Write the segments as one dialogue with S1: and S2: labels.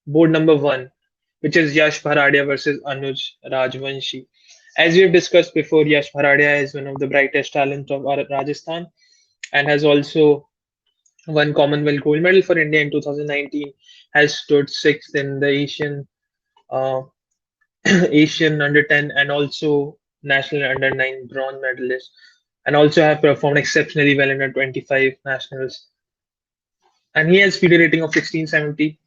S1: board number one, which is Yash Bharadia versus Anuj Rajvanshi. As we have discussed before, Yash Bharadia is one of the brightest talents of our Rajasthan and has also won Commonwealth gold medal for India in 2019. Has stood sixth in the uh, Asian under 10 and also national under 9 bronze medalist, and also have performed exceptionally well in the 25 nationals. And he has FIDE rating of 1670.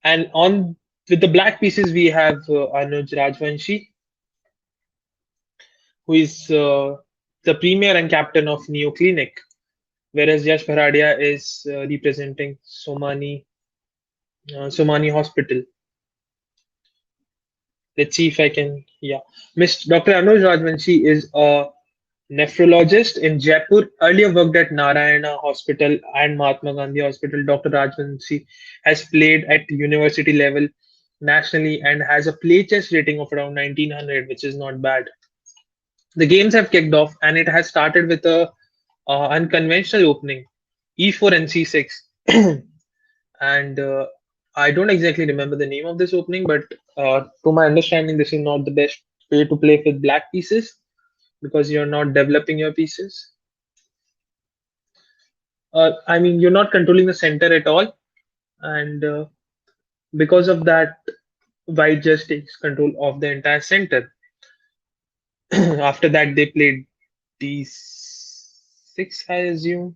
S1: And on with the black pieces, we have Anuj Rajvanshi, who is the premier and captain of Neo Clinic, whereas Yash Bharadia is representing Somani Hospital. Let's see if I can. Yeah, Mr. Dr. Anuj Rajvanshi is a nephrologist in Jaipur. Earlier worked at Narayana Hospital and Mahatma Gandhi Hospital. Dr. Rajvanshi has played at university level nationally and has a play chess rating of around 1900, which is not bad. The games have kicked off and it has started with a unconventional opening, e4 and c6. And I don't exactly remember the name of this opening, but to my understanding, this is not the best way to play with black pieces because you're not developing your pieces. I mean, you're not controlling the center at all, and because of that, white just takes control of the entire center. After that, they played d6, I assume.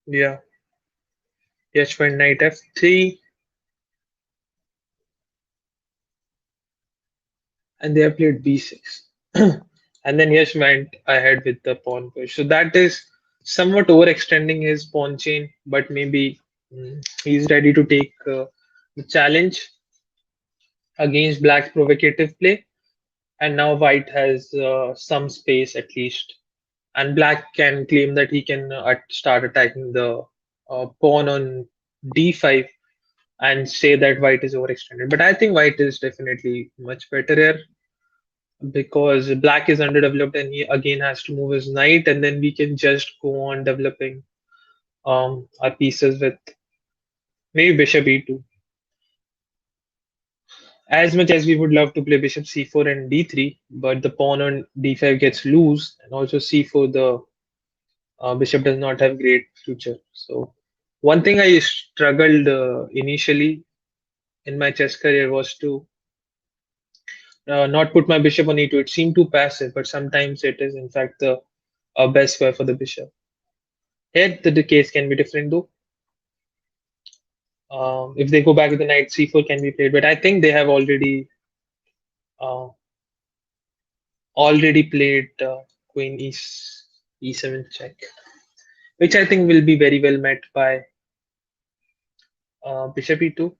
S1: Yeah, yes, went knight f3, and they have played b6. And then Yash went ahead with the pawn push. So that is somewhat overextending his pawn chain, but maybe he's ready to take the challenge against black's provocative play. And now white has some space at least. And black can claim that he can start attacking the pawn on d5 and say that white is overextended. But I think white is definitely much better here because black is underdeveloped and he again has to move his knight, and then we can just go on developing our pieces with maybe bishop e2. As much as we would love to play bishop c4 and d3, but the pawn on d5 gets loose, and also c4 the bishop does not have great future. So one thing I struggled initially in my chess career was to not put my bishop on e2. It seemed too passive, but sometimes it is in fact the best square for the bishop. Here, the case can be different though. If they go back with the knight, c4 can be played, but I think they have uh, already played queen e7 check, which I think will be very well met by bishop e2.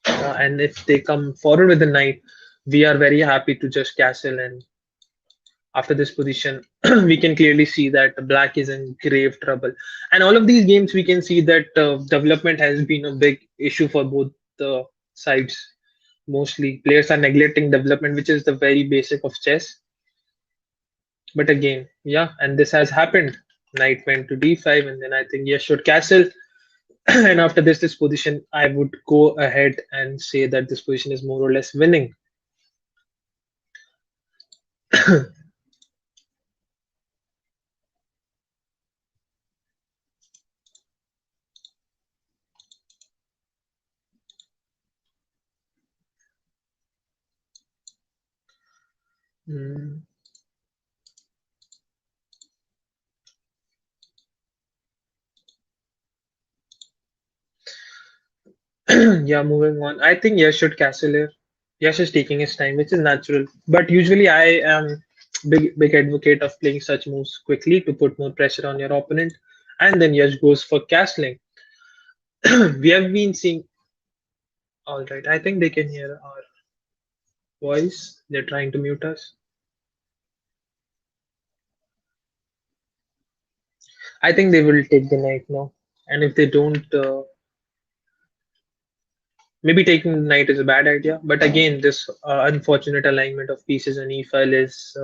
S1: And if they come forward with the knight, we are very happy to just castle. And after this position, we can clearly see that black is in grave trouble. And all of these games, we can see that development has been a big issue for both the sides. Mostly players are neglecting development, which is the very basic of chess. But again, yeah, and this has happened. Knight went to d5, and then I think yes should castle. And after this position, I would go ahead and say that this position is more or less winning. Mm. Yeah, moving on. I think Yash should castle here. Yash is taking his time, which is natural. But usually, I am big advocate of playing such moves quickly to put more pressure on your opponent, and then Yash goes for castling. We have been seeing. All right, I think they can hear our voice. They're trying to mute us. I think they will take the knight now, and if they don't, maybe taking the knight is a bad idea. But again, this unfortunate alignment of pieces on e file is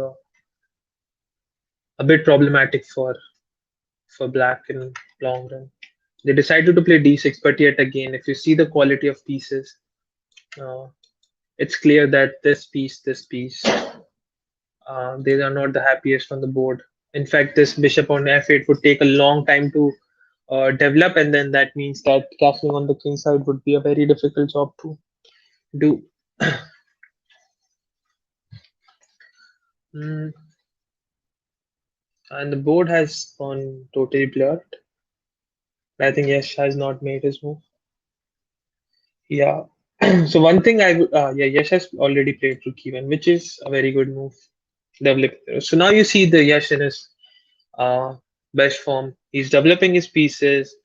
S1: a bit problematic for black in long run. They decided to play d6, but yet again, if you see the quality of pieces, uh, it's clear that this piece, they are not the happiest on the board. In fact, this bishop on f8 would take a long time to develop, and then that means that castling on the king side would be a very difficult job to do. Mm, and the board has gone totally blurred. I think Yash has not made his move. Yeah. So one thing yeah, Yash has already played rook e1, which is a very good move. Developing. So now you see the Yash in his uh, best form. He's developing his pieces,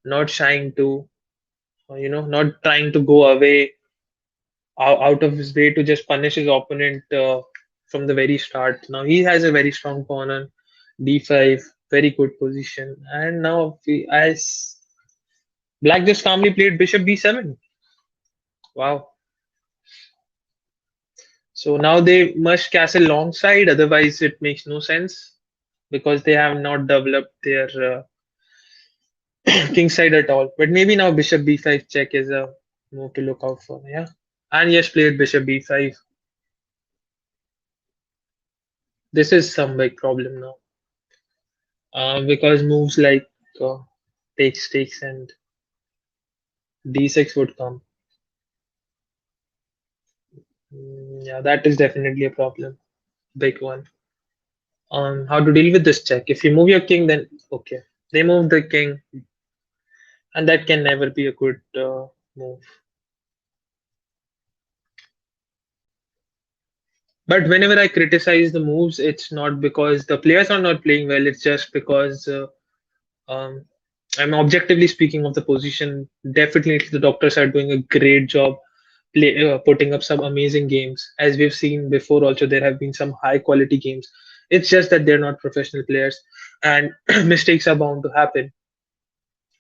S1: not shying to, not trying to go away out of his way to just punish his opponent from the very start. Now he has a very strong pawn on d5, very good position, and now as Black just calmly played bishop b7. Wow. So now they must castle long side, otherwise it makes no sense because they have not developed their king side at all. But maybe now bishop b5 check is a move to look out for. Yeah. And yes, played bishop b5. This is some big problem now because moves like uh, takes and d6 would come. Yeah, that is definitely a problem, big one. How to deal with this check? If you move your king, then okay, they move the king, and that can never be a good move. But whenever I criticize the moves, it's not because the players are not playing well. It's just because um, I'm objectively speaking of the position. Definitely, the doctors are doing a great job putting up some amazing games. As we've seen before, also there have been some high quality games. It's just that they're not professional players, and mistakes are bound to happen.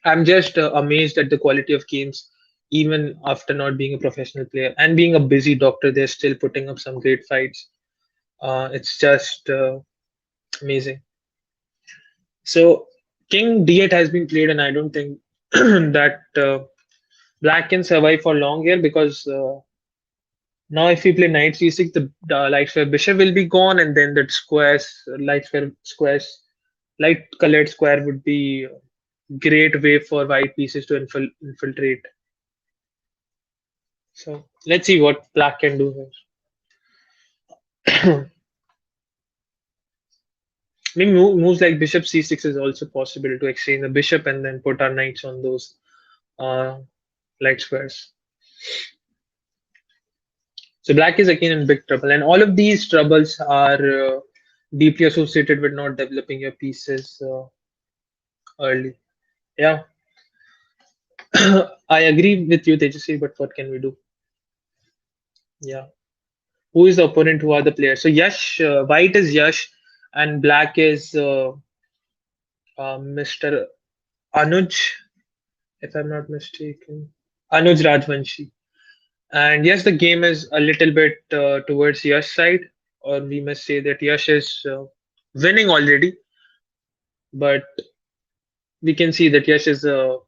S1: I'm just amazed at the quality of games, even after not being a professional player and being a busy doctor. They're still putting up some great fights. It's just amazing. So King D8 has been played, and I don't think that Black can survive for long here because now if we play Knight C6, the light square bishop will be gone, and then the light colored square would be a great way for white pieces to infiltrate. So let's see what Black can do here. Maybe moves like bishop c6 is also possible to exchange the bishop and then put our knights on those uh, light squares. So black is again in big trouble, and all of these troubles are deeply associated with not developing your pieces early. Yeah, I agree with you, Tejasvi, but what can we do? Yeah, who is the opponent? Who are the players? So Yash, white is Yash, and black is Mr. Anuj, if I'm not mistaken. Anuj Rajvanshi. And yes, the game is a little bit towards Yash side, or we must say that Yash is winning already. But we can see that Yash is a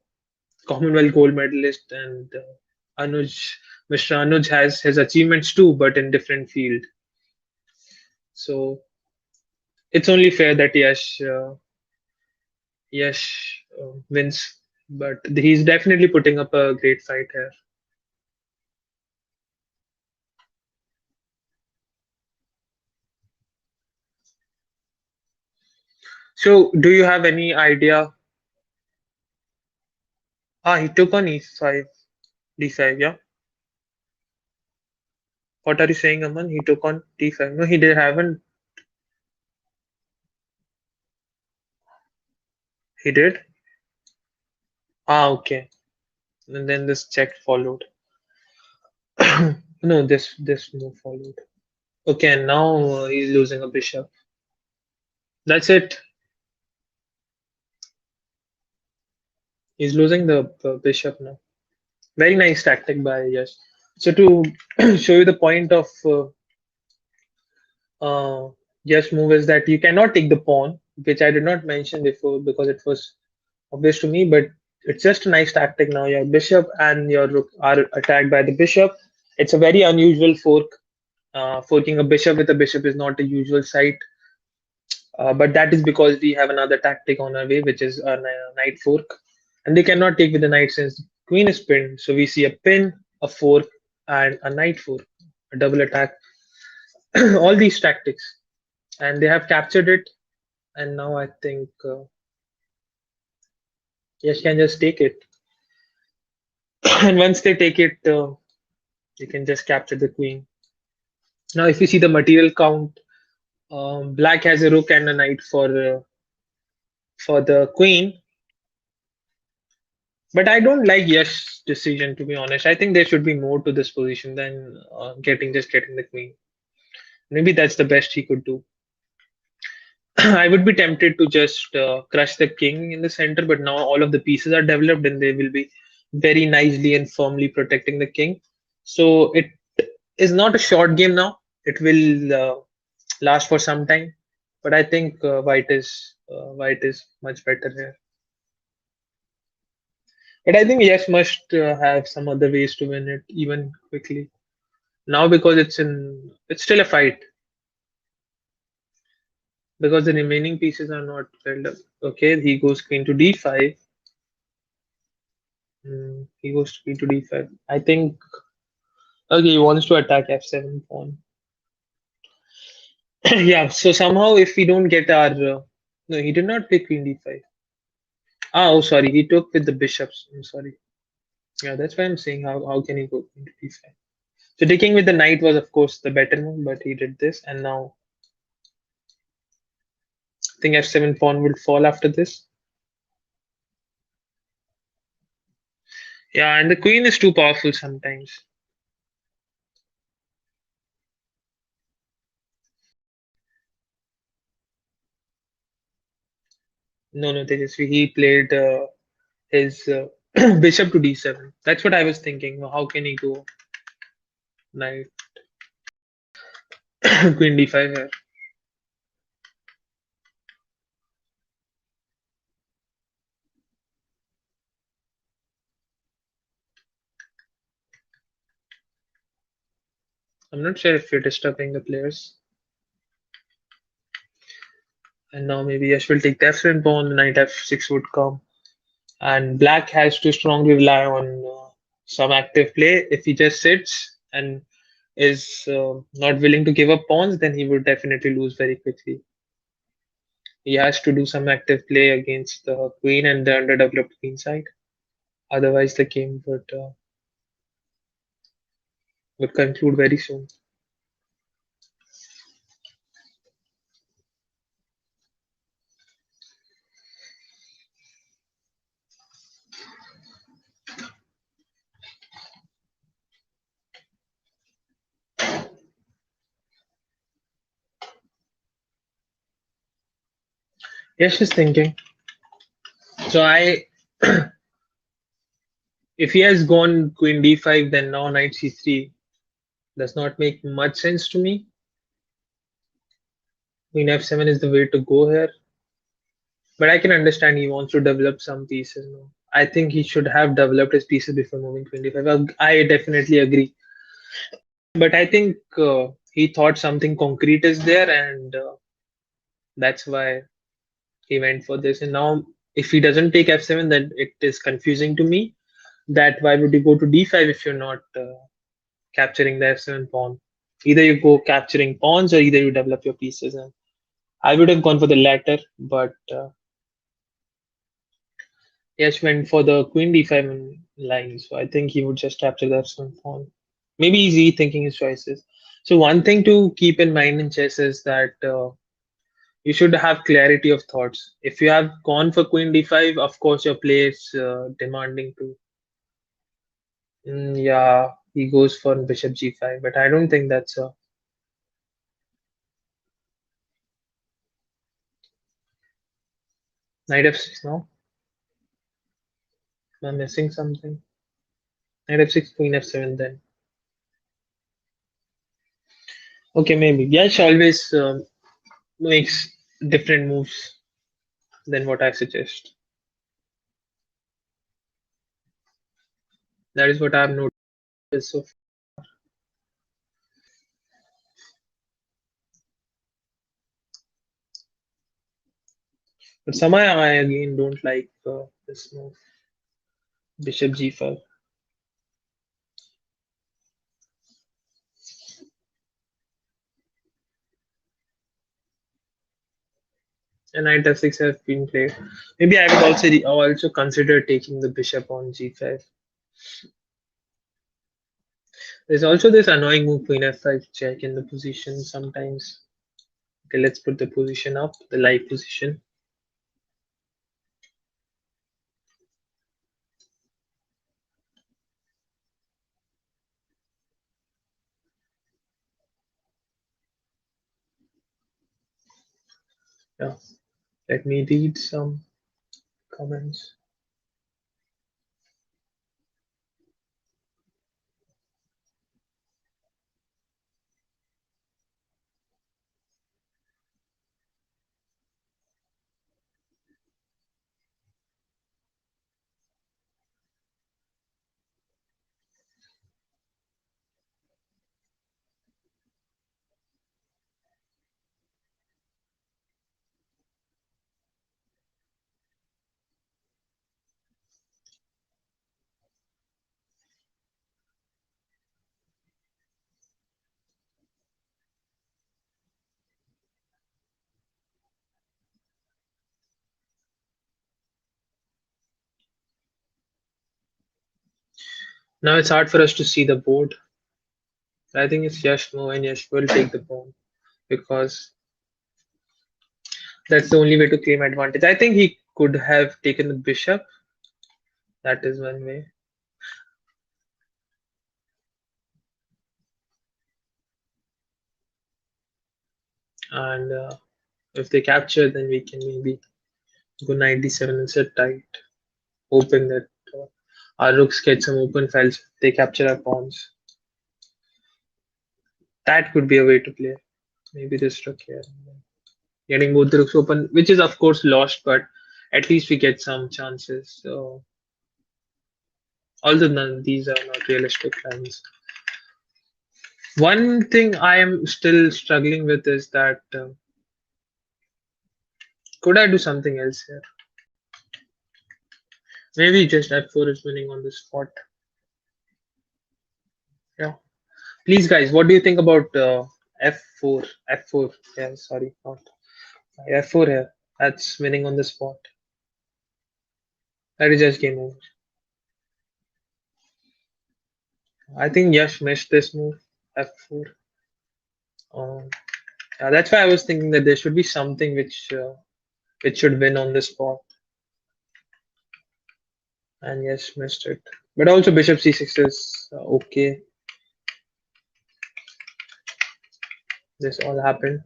S1: Commonwealth gold medalist, and Mr. Anuj has his achievements too, but in different field. So it's only fair that Yash wins, but he's definitely putting up a great fight here. So do you have any idea? He took on e5, d5, yeah. What are you saying, Aman? He took on d5. No, he did haven't. He did. Okay. And then this check followed. No, this move followed. Okay, and now he's losing a bishop. That's it. He's losing the bishop now. Very nice tactic by Yash. So to show you the point of uh, Yes move is that you cannot take the pawn, which I did not mention before because it was obvious to me, but it's just a nice tactic now. Your bishop and your rook are attacked by the bishop. It's a very unusual fork. Forking a bishop with a bishop is not a usual sight, but that is because we have another tactic on our way, which is a knight fork. And they cannot take with the knight since queen is pinned. So we see a pin, a fork, and a knight fork, a double attack. All these tactics, and they have captured it. And now I think yes, can just take it. And once they take it, you can just capture the queen. Now, if you see the material count, black has a rook and a knight for the queen, but I don't like Yash's decision to be honest. I think there should be more to this position than getting the queen. Maybe that's the best he could do. I would be tempted to just crush the king in the center, but now all of the pieces are developed and they will be very nicely and firmly protecting the king. So it is not a short game now. It will last for some time, but I think white is much better here. But I think yes must have some other ways to win it even quickly now because it's still a fight because the remaining pieces are not filled up. Okay, he goes queen to d5. He goes to queen to d5. I think okay he wants to attack f7 pawn. Yeah. So somehow if we don't get our no, he did not pick queen d5. Ah, oh sorry, he took with the bishops. I'm sorry. Yeah, that's why I'm saying how can he go queen to d5? So taking with the knight was of course the better move, but he did this, and now I think f7 pawn will fall after this. Yeah, and the queen is too powerful sometimes. No, no, Tejasvi, he played his bishop to d7. That's what I was thinking. How can he go knight queen d5 here? I'm not sure if you're disturbing the players. And now maybe Yash will take the f7 pawn, knight f6 would come. And black has to strongly rely on some active play. If he just sits and is not willing to give up pawns, then he would definitely lose very quickly. He has to do some active play against the queen and the underdeveloped queen side. Otherwise, the game would conclude very soon. Yes, she's thinking. So if he has gone queen d5, then now knight c3 does not make much sense to me. Queen f7 is the way to go here. But I can understand he wants to develop some pieces now. I think he should have developed his pieces before moving 25. I definitely agree. But I think he thought something concrete is there, and that's why he went for this. And now, if he doesn't take f7, then it is confusing to me. That why would you go to d5 if you're not capturing the f7 pawn? Either you go capturing pawns or either you develop your pieces. And I would have gone for the latter, but Yash went for the queen d5 line, so I think he would just capture the f7 pawn. Maybe he's rethinking his choices. So one thing to keep in mind in chess is that you should have clarity of thoughts. If you have gone for queen d5, of course your play is demanding to. Yeah, he goes for bishop g5, but I don't think that's a knight f6 now. Am I missing something? Knight f6, queen f7 then. Okay, maybe. Yash always makes different moves than what I suggest. That is what I've noticed so far. But somehow I again don't like this move, Bishop G5. And knight f6 have been played. Maybe I would also consider taking the bishop on g5. There's also this annoying move queen f5 check in the position sometimes. Okay, let's put the position up, the live position. Yeah, let me read some comments. Now it's hard for us to see the board. I think it's Yash move and Yash will take the pawn because that's the only way to claim advantage. I think he could have taken the bishop. That is one way. And if they capture, then we can maybe go knight d7 and sit tight, hoping that our rooks get some open files. They capture our pawns. That could be a way to play. Maybe this rook here. Getting both the rooks open, which is of course lost, but at least we get some chances. So, although none these are not realistic lines. One thing I am still struggling with is that could I do something else here? Maybe just f4 is winning on this spot. Yeah. Please, guys, what do you think about f4? F4. Yeah, sorry, not f4 here. That's winning on the spot. That is just game over. I think Yash missed this move, f4. Um, that's why I was thinking that there should be something which should win on the spot, and Yash missed it. But also Bishop c6 is okay. This all happened,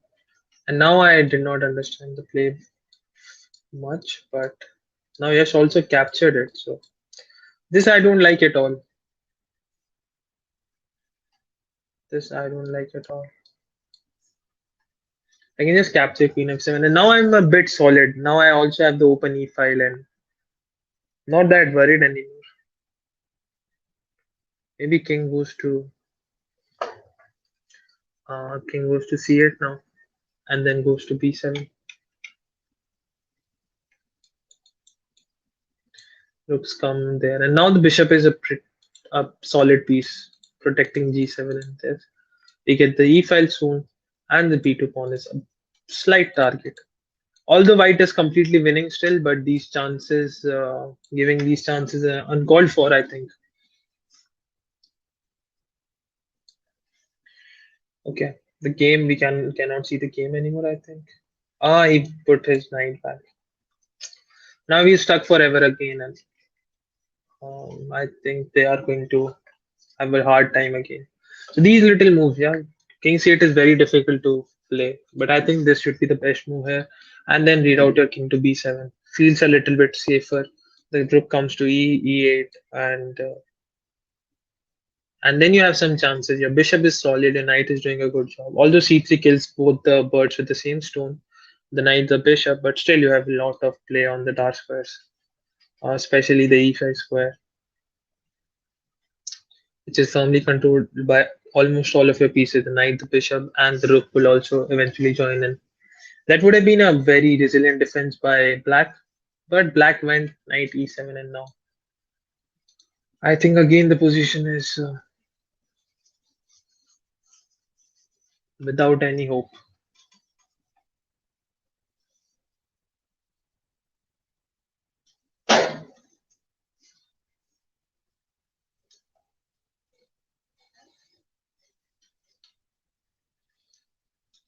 S1: and now I did not understand the play much, but now Yash also captured it. So this I don't like at all. This I don't like at all. I can just capture queen f7, and now I'm a bit solid. Now I also have the open e file and not that worried anymore. Maybe king goes to c8 now, and then goes to b7. Rooks come there, and now the bishop is a solid piece, protecting g7 and this. We get the e file soon, and the b2 pawn is a slight target. Although white is completely winning still, but these chances, giving these chances uncalled for, I think. Okay, the game we cannot see the game anymore. I think. Ah, he put his knight back. Now he's stuck forever again, and I think they are going to have a hard time again. So these little moves, yeah, king c8 is very difficult to play, but I think this should be the best move here. And then reroute your king to b7. Feels a little bit safer. The rook comes to e8, and then you have some chances. Your bishop is solid, your knight is doing a good job. Although c3 kills both the birds with the same stone, the knight, the bishop, but still you have a lot of play on the dark squares, especially the e5 square, which is firmly controlled by almost all of your pieces. The knight, the bishop, and the rook will also eventually join in. That would have been a very resilient defense by black, but black went knight e7, and now I think again the position is without any hope.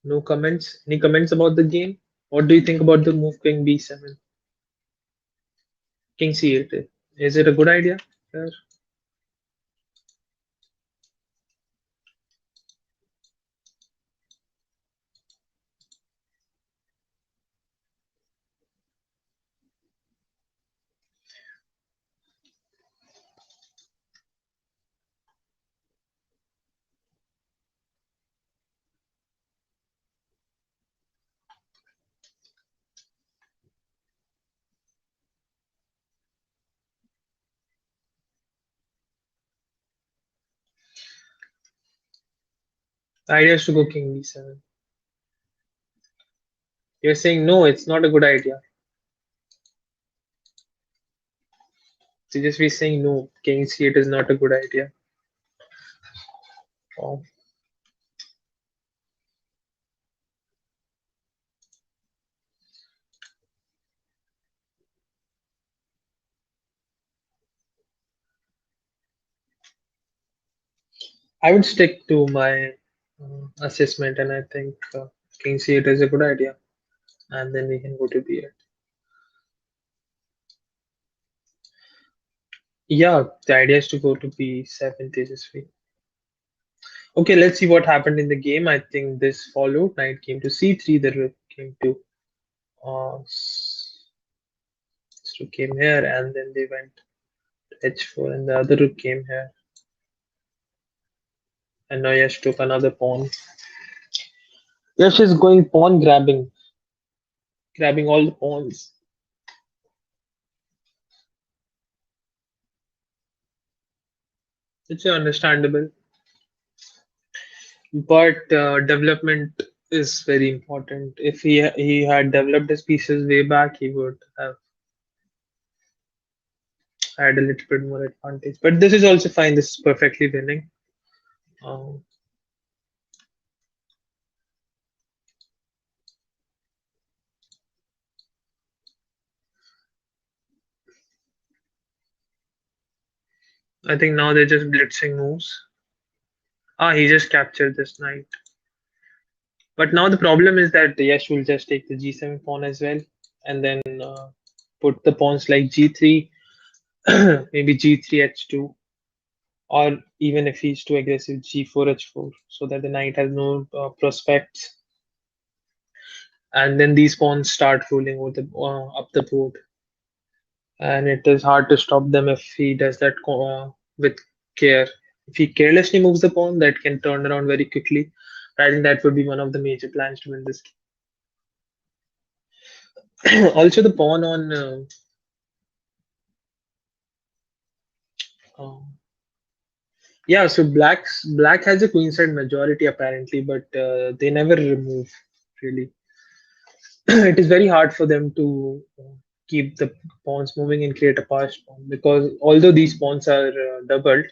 S1: No comments. Any comments about the game? What do you think about the move king b7, king c8? Is it a good idea? Yes. The idea is to go king b7. You're saying no, it's not a good idea. So just be saying no, king c8 is not a good idea. Oh, I would stick to my assessment, and I think king c8 is a good idea, and then we can go to b8. Yeah, the idea is to go to b7 Tejasvi. Okay, let's see what happened in the game. I think this followed. Knight came to c3, the rook came to rook came here, and then they went to h4, and the other rook came here, and now Yash took another pawn. Yash is going pawn grabbing, grabbing all the pawns. It's understandable, but development is very important. If he had developed his pieces way back, he would have had a little bit more advantage. But this is also fine. This is perfectly winning. Um, I think now they're just blitzing moves. Ah, he just captured this knight. But now the problem is that Yash will just take the g7 pawn as well, and then put the pawns like g3, maybe g3 h2, or even if he's too aggressive, g4 h4, so that the knight has no prospects. And then these pawns start rolling over the up the board, and it is hard to stop them if he does that with care. If he carelessly moves the pawn, that can turn around very quickly. I think that would be one of the major plans to win this game. Also, the pawn on um, yeah, so black has a queenside majority apparently, but they never remove really. It is very hard for them to keep the pawns moving and create a passed pawn, because although these pawns are doubled,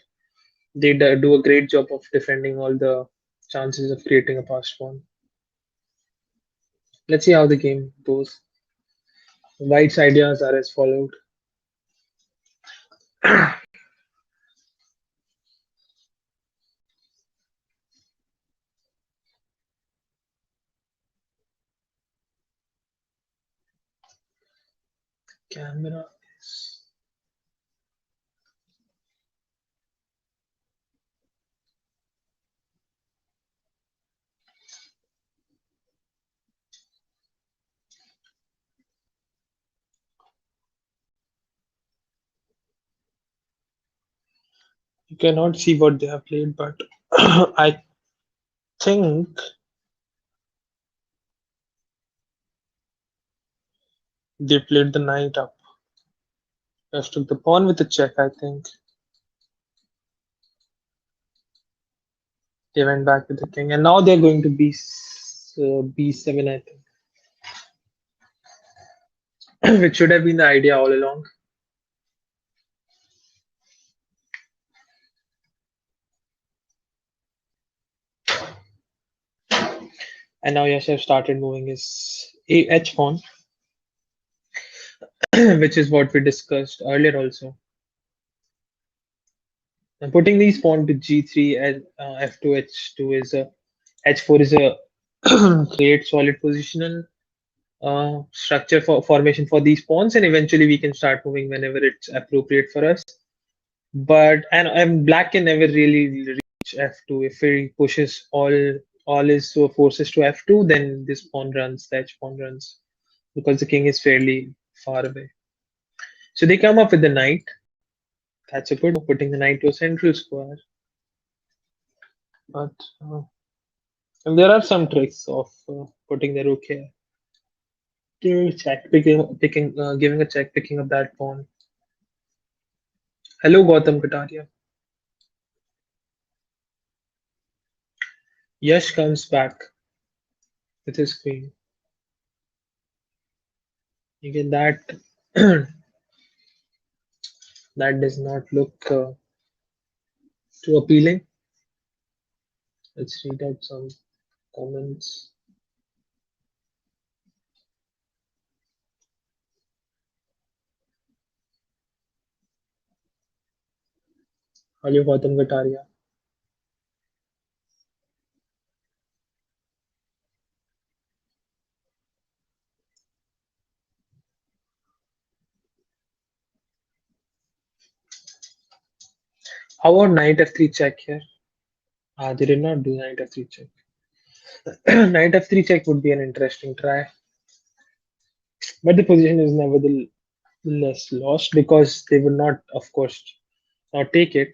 S1: they do a great job of defending all the chances of creating a passed pawn. Let's see how the game goes. White's ideas are as followed. Camera is. You cannot see what they have played, but I think They played the knight up. Just took the pawn with the check, I think. They went back with the king, and now they're going to b7, I think, which should have been the idea all along. And now Yashev started moving his h pawn, which is what we discussed earlier also. And putting these pawn to g3 and f2 h2 is a h4 is a great solid positional structure for formation for these pawns, and eventually we can start moving whenever it's appropriate for us. But and black can never really reach f2 if he pushes all his forces to f2. Then this pawn runs, the h pawn runs, because the king is fairly far away. So they come up with the knight. That's a good move, putting the knight to a central square. But and there are some tricks of putting the rook here. Giving a check, giving a check, picking up that pawn. Hello, Gautam Kataria. Yash comes back with his queen. You get that. That does not look too appealing. Let's read out some comments. Hello, Gautam Kataria. How about knight f3 check here? Ah, they did not do knight f3 check. Knight f3 check would be an interesting try, but the position is nevertheless lost because they would not, of course, not take it.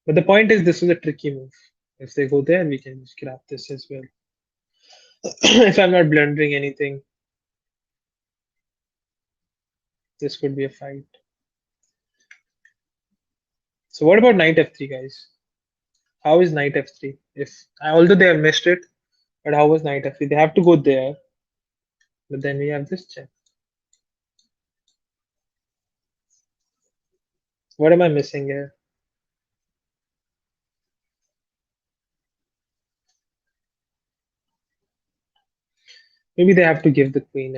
S1: But the point is, this is a tricky move. If they go there, we can just grab this as well. If I'm not blundering anything, this could be a fight. So what about knight f3, guys? How is knight f3? If although they have missed it, but how was knight f3? They have to go there, but then we have this check. What am I missing here? Maybe they have to give the queen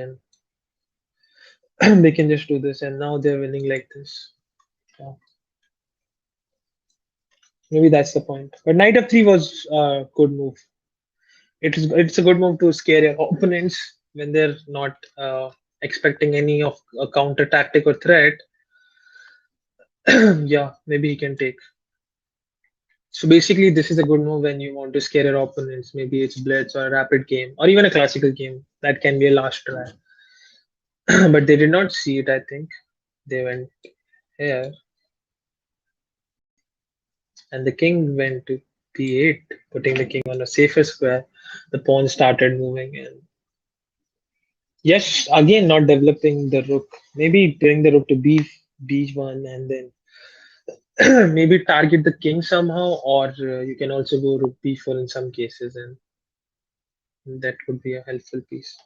S1: and they can just do this, and now they're winning like this. Yeah. Maybe that's the point. But knight f3 was a good move. It's a good move to scare your opponents when they're not expecting any of a counter tactic or threat. Yeah, maybe he can take. So basically, this is a good move when you want to scare your opponents. Maybe it's blitz or a rapid game or even a classical game. That can be a last try. But they did not see it, I think. They went here. And the king went to b8, putting the king on a safer square. The pawn started moving in. Yes, again, not developing the rook. Maybe bring the rook to b1 and then maybe target the king somehow, or you can also go rook b4 in some cases, and that could be a helpful piece.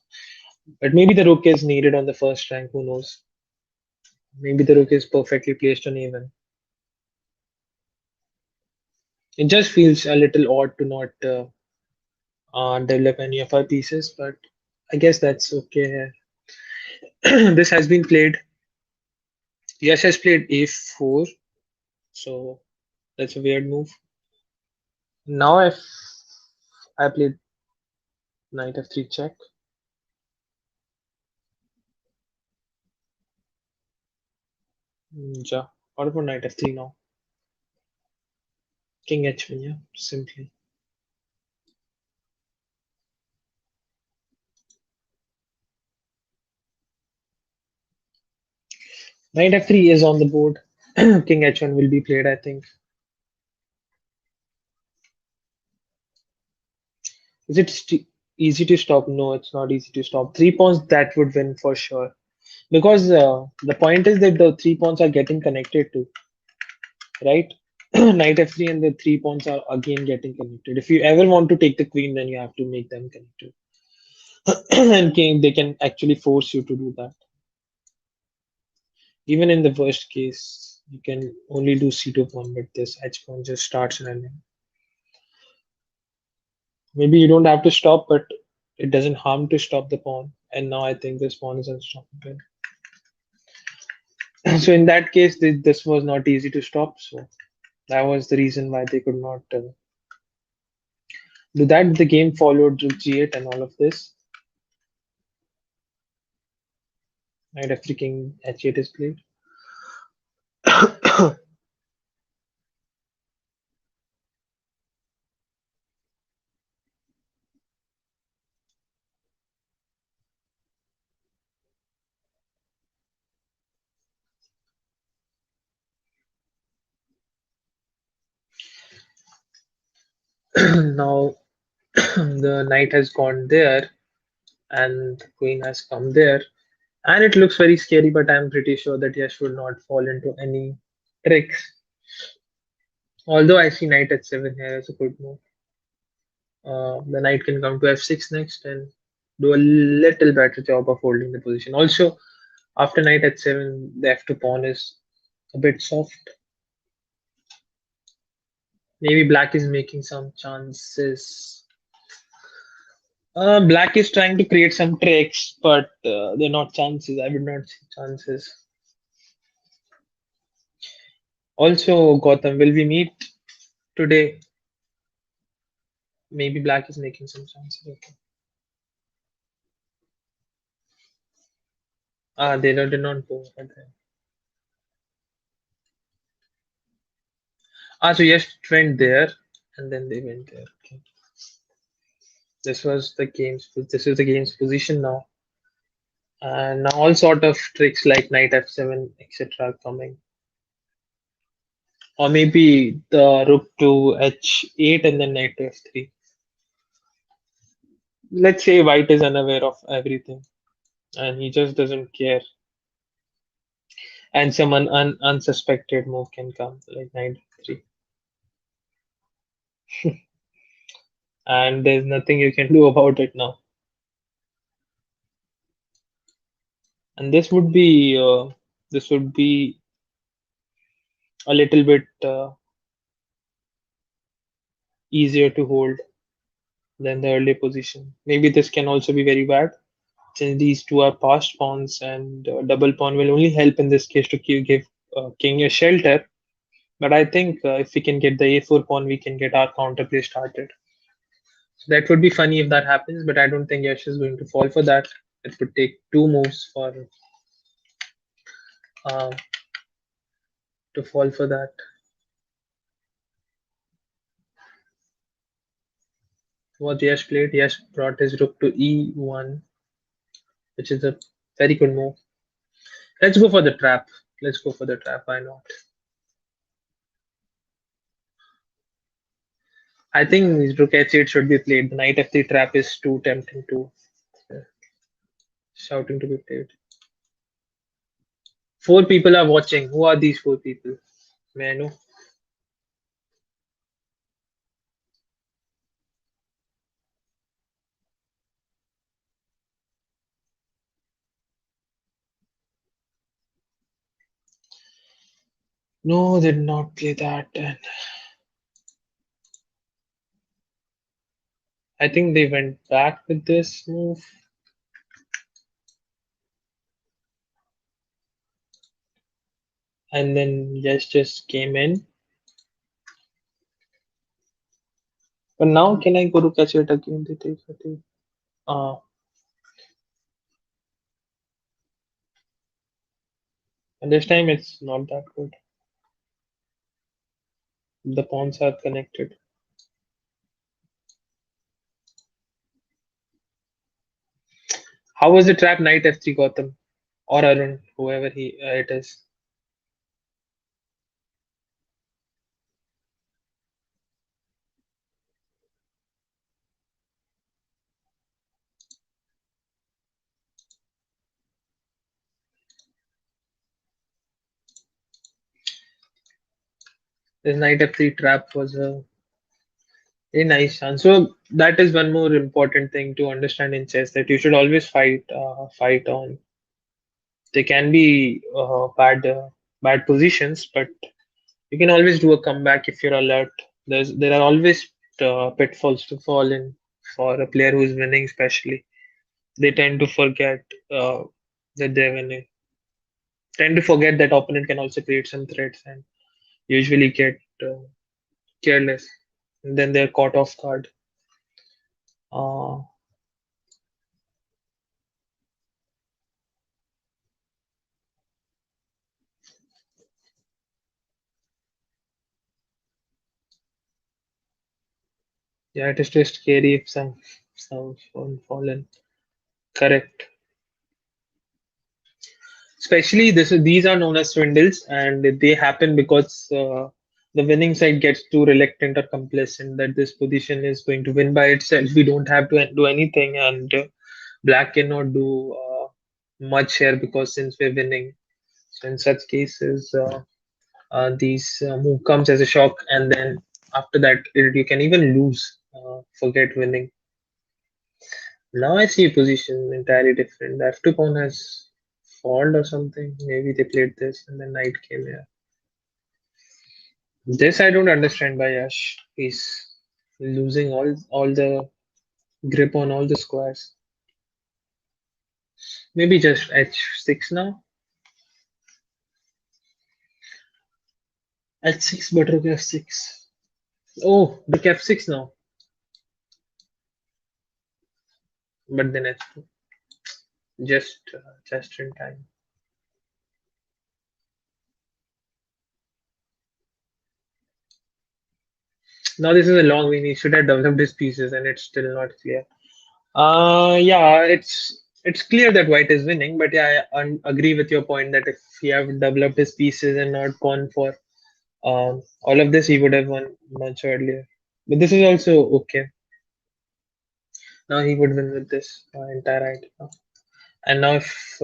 S1: But maybe the rook is needed on the first rank. Who knows? Maybe the rook is perfectly placed on a1. It just feels a little odd to not develop any of our pieces, but I guess that's okay. This has been played. Yes has played a4, so that's a weird move. Now if I played knight f3 check. Ja. What about knight f3 now? King h1, yeah, simply. Knight f3 is on the board. King h1 will be played, I think. Is it easy to stop? No, it's not easy to stop. Three pawns, that would win for sure. because the point is that the three pawns are getting connected to, right? Knight f3 and the three pawns are again getting connected. If you ever want to take the queen, then you have to make them connected. And king, they can actually force you to do that. Even in the worst case, you can only do c2 pawn, but this h pawn just starts running. Maybe you don't have to stop, but it doesn't harm to stop the pawn. And now I think this pawn is unstoppable. So in that case, this was not easy to stop. So that was the reason why they could not do that. The game followed rook g8 and all of this. Knight f3 king h8 is played. Now the knight has gone there and the queen has come there. And it looks very scary, but I'm pretty sure that Yash would not fall into any tricks. Although I see knight h7 here as a good move. The knight can come to f6 next and do a little better job of holding the position. Also, after knight h7, the f2 pawn is a bit soft. Maybe black is making some chances. Black is trying to create some tricks, but they're not chances. I would not see chances. Also, Gotham, will we meet today? Maybe black is making some chances. Okay. Did not go. Okay. So yes, went there, and then they went there. Okay. This was the game's. This is the game's position now, and now all sort of tricks like knight f7, etc. are coming, or maybe the rook to h8 and then knight to f3. Let's say white is unaware of everything, and he just doesn't care, and some unsuspected move can come like knight f3, and there's nothing you can do about it now. And this would be a little bit easier to hold than the early position. Maybe this can also be very bad since these two are passed pawns, and double pawn will only help in this case to give king a shelter. But I think if we can get the a4 pawn, we can get our counterplay started. So that would be funny if that happens, but I don't think Yash is going to fall for that. It would take two moves for uh, to fall for that. What Yash played, Yash brought his rook to e1, which is a very good move. Let's go for the trap. Let's go for the trap. Why not? I think rook h8 should be played. The knight f3 trap is too tempting to shouting to be played. Four people are watching. Who are these four people? May I know? No, they did not play that. And I think they went back with this move. And then yes, just came in. But now can I go to catch it again? They take it. Uh, and this time it's not that good. The pawns are connected. How was the trap knight f3 Gotham or Arun, whoever it is? This knight f3 trap was a nice chance. So that is one more important thing to understand in chess, that you should always fight on. There can be bad positions, but you can always do a comeback if you're alert. There are always pitfalls to fall in for a player who is winning, especially. They tend to forget that they're winning. Tend to forget that opponent can also create some threats and usually get careless. And then they're caught off guard. Uh, yeah, it is just scary if some phone fallen. Correct. Especially these are known as swindles, and they happen because the winning side gets too reluctant or complacent that this position is going to win by itself. We don't have to do anything, and black cannot do much here because since we're winning. So in such cases, these move comes as a shock, and then after that, you can even lose, forget winning. Now I see a position entirely different. The f2 pawn has fallen or something. Maybe they played this, and then knight came here. This I don't understand by Yash. He's losing all the grip on all the squares. Maybe just h6 now. H6, but rook f6. Oh, rook f6 now. But then h2. Just in time. Now this is a long win. He should have developed his pieces, and it's still not clear. Yeah, it's clear that white is winning, but yeah, I agree with your point that if he have developed his pieces and not gone for all of this, he would have won much earlier. But this is also okay. Now he would win with this entire idea. And now if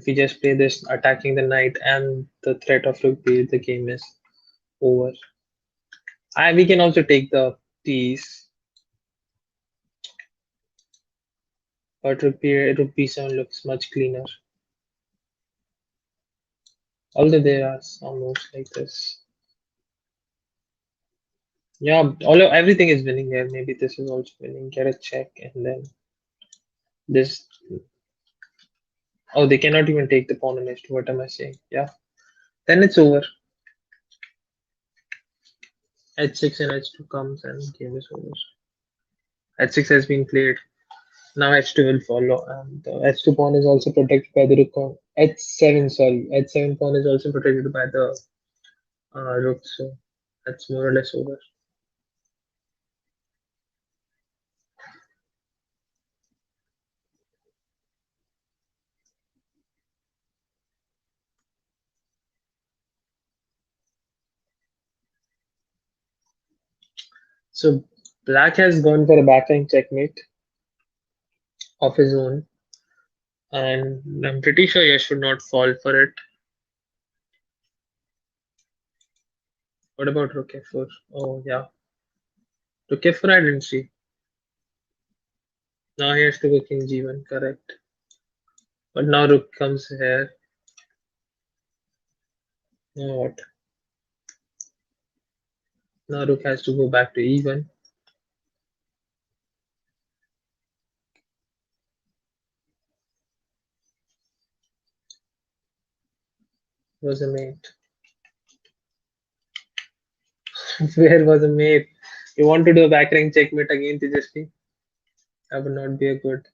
S1: we just play this attacking the knight and the threat of rook b, the game is over. And we can also take the piece, but rook b7 looks much cleaner. Although there are some moves like this. Yeah, everything is winning here. Maybe this is also winning. Get a check, and then this. Oh, they cannot even take the pawn on h2. What am I saying? Yeah, then it's over. H6 and h2 comes, and game is over. H6 has been played. Now h2 will follow, and the h2 pawn is also protected by the rook on h7. Sorry, h7 pawn is also protected by the rook. So that's more or less over. So black has gone for a backline checkmate of his own, and I'm pretty sure Yash should not fall for it. What about rook f4? Oh yeah, rook f4 I didn't see. Now he has to go king g1, correct. But now rook comes here. Now what? Now rook has to go back to e1. Was a mate. Where was a mate? You want to do a back rank checkmate again, Tejasvi? That would not be a good.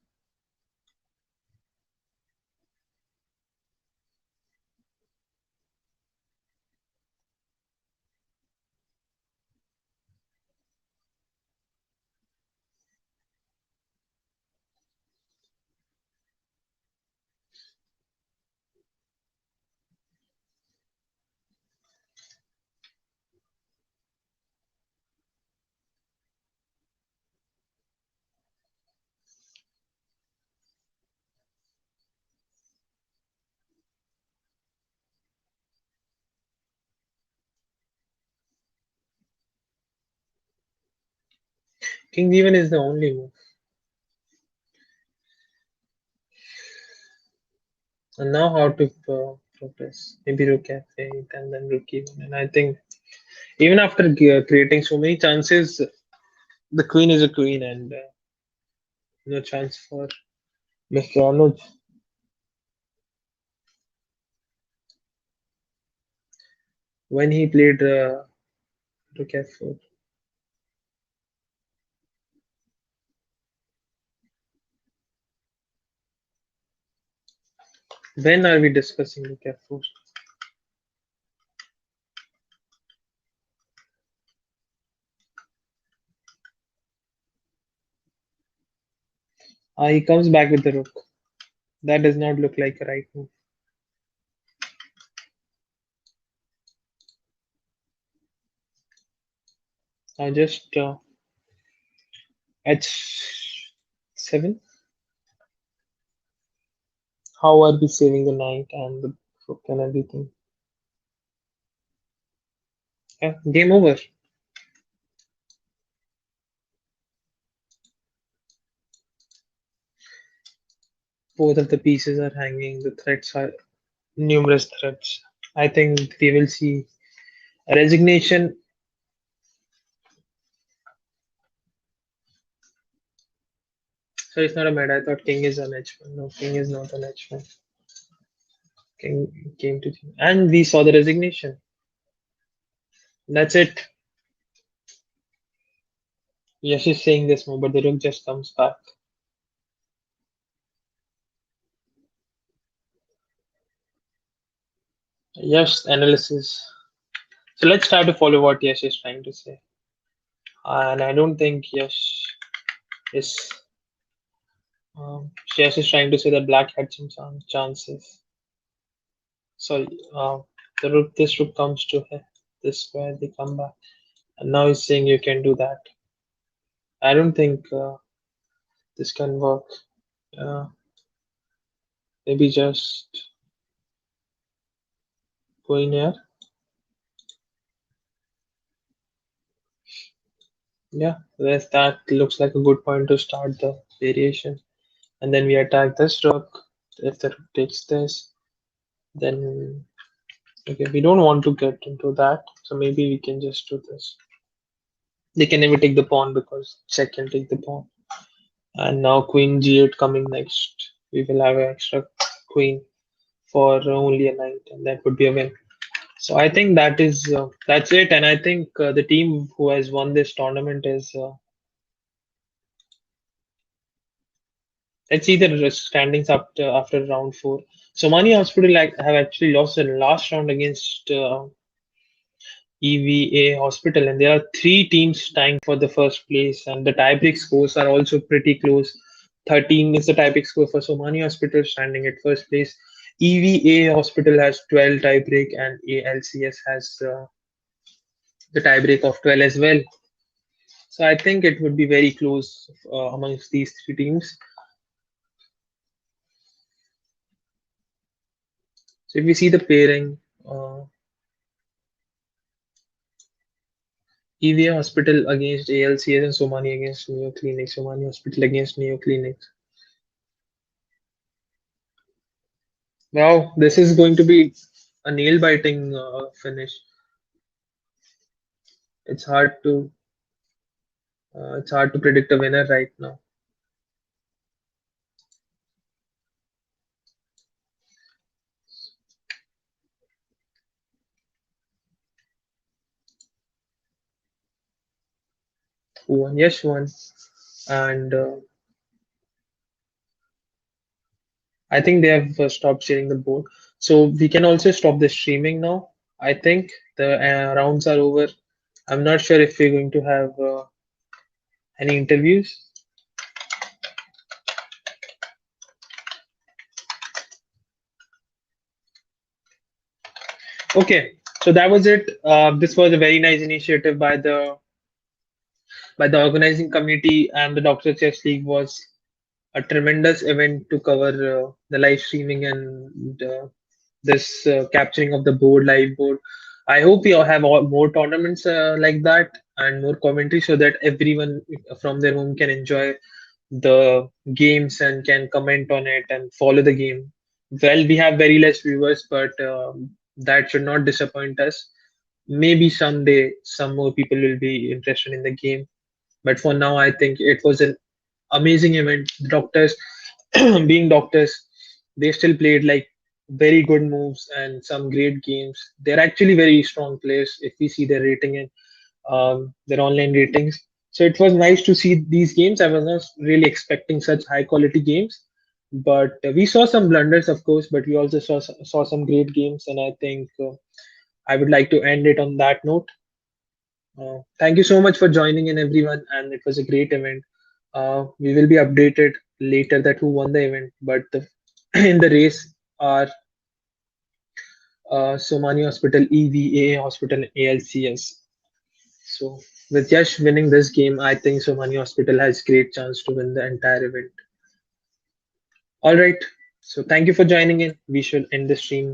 S1: King G1 is the only move. And now how to progress? Maybe rook f8 and then rook e1. And I think even after creating so many chances, the queen is a queen and no chance for Mr. Anuj. When he played rook f4. When are we discussing rook f4? He comes back with the rook. That does not look like a right move. Just h7. How are we saving the knight and the rook and everything? Yeah, game over. Both of the pieces are hanging. The threats are numerous threats. I think we will see a resignation. So it's not a mad. I thought king is an h1. No, king is not an h1. King came to and we saw the resignation. That's it. Yes, she's saying this more, but the rook just comes back. Yes, analysis. So let's try to follow what Yash is trying to say. And I don't think is Yash is trying to say that black had some chances. Sorry, this rook comes to here. This square, they come back. And now he's saying you can do that. I don't think this can work. Uh, Maybe just going here. Yeah, that looks like a good point to start the variation. And then we attack this rook. If the rook takes this, then okay, we don't want to get into that. So maybe we can just do this. They can never take the pawn because check can take the pawn. And now queen g8 coming next. We will have an extra queen for only a knight, and that would be a win. So I think that's it. And I think the team who has won this tournament is let's see the standings after round four. Somani Hospital have actually lost the last round against EVA Hospital, and there are three teams tying for the first place, and the tiebreak scores are also pretty close. 13 is the tiebreak score for Somani Hospital, standing at first place. EVA Hospital has 12 tiebreak, and ALCS has the tiebreak of 12 as well. So I think it would be very close amongst these three teams. So if we see the pairing, EVA Hospital against ALCS and Somani against Neo Clinics, Somani Hospital against Neo Clinics. Wow, this is going to be a nail-biting finish. It's hard to it's hard to predict a winner right now. Who won? Yes, won, and I think they have stopped sharing the board. So we can also stop the streaming now. I think the rounds are over. I'm not sure if we're going to have any interviews. Okay, so that was it. This was a very nice initiative by the organizing committee, and the Doctor Chess League was a tremendous event to cover the live streaming and this capturing of the board, live board. I hope you all have more tournaments like that. and more commentary so that everyone from their home can enjoy the games and can comment on it and follow the game. Well, we have very less viewers, but that should not disappoint us. Maybe someday some more people will be interested in the game. But for now, I think it was an amazing event. Doctors, being doctors, they still played like very good moves and some great games. They're actually very strong players if we see their rating and their online ratings. So it was nice to see these games. I was not really expecting such high quality games, but we saw some blunders, of course, but we also saw some great games, and I think I would like to end it on that note. Thank you so much for joining in, everyone, and it was a great event. We will be updated later that who won the event, but in the race are Somani Hospital, EVA Hospital, and ALCS. So with Yash winning this game, I think Somani Hospital has great chance to win the entire event. All right. So thank you for joining in. We should end the stream now.